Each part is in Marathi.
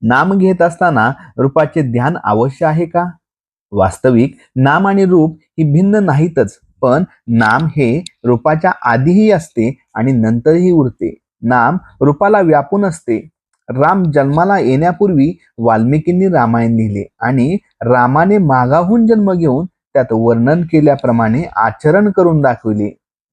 नाम घेत असताना रूपाचे ध्यान अवश्य आहे का? वास्तविक नाम आणि रूप ही भिन्न नाहीतच, पण नाम हे रूपाच्या आधीही असते आणि नंतरही उरते. नाम रूपाला व्यापून असते. राम जन्माला येण्यापूर्वी वाल्मिकींनी रामायण लिहिले आणि रामाने मागाहून जन्म घेऊन त्यात वर्णन केल्याप्रमाणे आचरण करून दाखविले.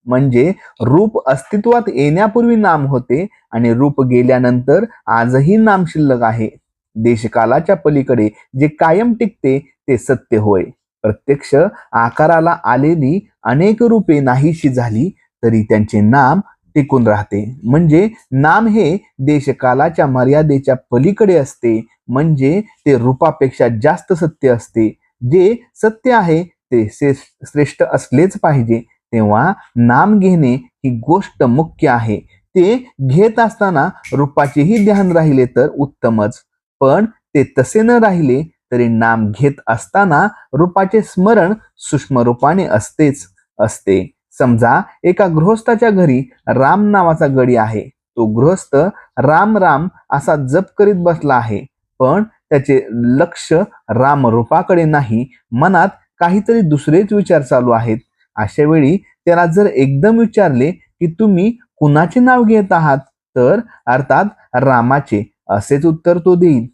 म्हणजे रूप अस्तित्वात येण्यापूर्वी नाम होते आणि रूप गेल्यानंतर आजही नाम शिल्लक आहे. देशकालाच्या पलीकडे जे कायम टिकते ते सत्य होय. प्रत्यक्ष आकाराला आलेली अनेक रूपे नाहीशी झाली तरी त्यांचे नाम टिकून राहते. म्हणजे नाम हे देशकालाच्या मर्यादेच्या पलीकडे असते. म्हणजे ते रूपापेक्षा जास्त सत्य असते. जे सत्य आहे ते श्रेष्ठ असलेच पाहिजे. तेव्हा नाम घेणे ही गोष्ट मुख्य आहे. ते घेत असताना रूपाचेही ध्यान राहिले तर उत्तमच, पण ते तसे न राहिले तरी नाम घेत असताना रूपाचे स्मरण सूक्ष्म रूपाने असतेच असते. समजा एका गृहस्थाच्या घरी राम नावाचा गडी आहे. तो गृहस्थ राम राम असा जप करीत बसला आहे, पण त्याचे लक्ष राम रूपाकडे नाही, मनात काहीतरी दुसरेच विचार चालू आहेत. अशा वेळी त्याला जर एकदम विचारले की तुम्ही कुणाचे नाव घेत आहात, तर अर्थात रामाचे असेच उत्तर तो देईल.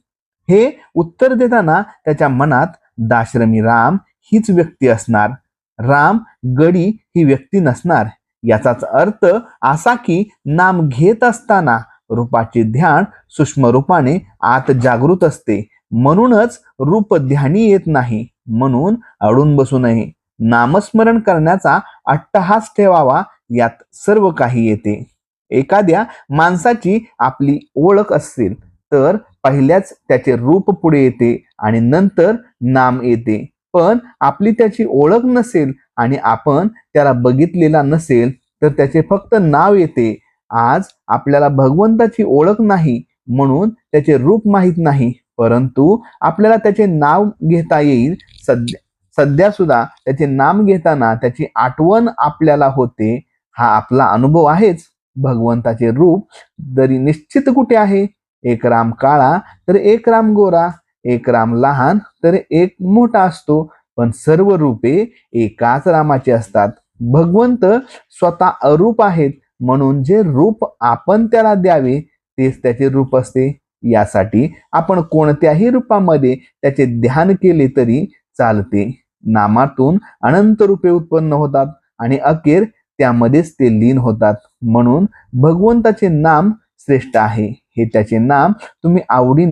हे उत्तर देताना त्याच्या मनात दाशरमी राम हीच व्यक्ती असणार. राम गडी ही व्यक्ती नसणार. याचाच अर्थ असा की नाम घेत असताना रूपाचे ध्यान सूक्ष्म रूपाने आत जागृत असते. म्हणूनच रूप ध्यानी येत नाही. म्हणून अडून बसू नये. नामस्मरण करण्याचा अट्टहास ठेवावा, यात सर्व काही येते. एखाद्या माणसाची आपली ओळख असेल तर पहिल्याच त्याचे रूप पुढे येते आणि नंतर नाम येते. पण आपली त्याची ओळख नसेल आणि आपण त्याला बघितलेला नसेल तर त्याचे फक्त नाव येते. आज आपल्याला भगवंताची ओळख नाही म्हणून त्याचे रूप माहीत नाही, परंतु आपल्याला त्याचे नाव घेता येईल. सध्या सुद्धा त्याचे नाम घेताना त्याची आठवण आपल्याला होते. हा आपला अनुभव आहेच. भगवंताचे रूप जरी निश्चित कुठे आहे, एक राम काळा तर एक राम गोरा, एक राम लहान तर एक मोठा असतो, पण सर्व रूपे एकाच रामाची असतात. भगवंत स्वतः अरूप आहेत, म्हणून जे रूप आपण त्याला द्यावे तेच त्याचे रूप असते. यासाठी आपण कोणत्याही रूपामध्ये त्याचे ध्यान केले तरी चालते. नामातून अनंत रूपे उत्पन्न होतात आणि अखेर त्यामध्येच ते लीन होतात. म्हणून भगवंताचे नाम श्रेष्ठ आहे. हे त्याचे नाम तुम्ही आवडीने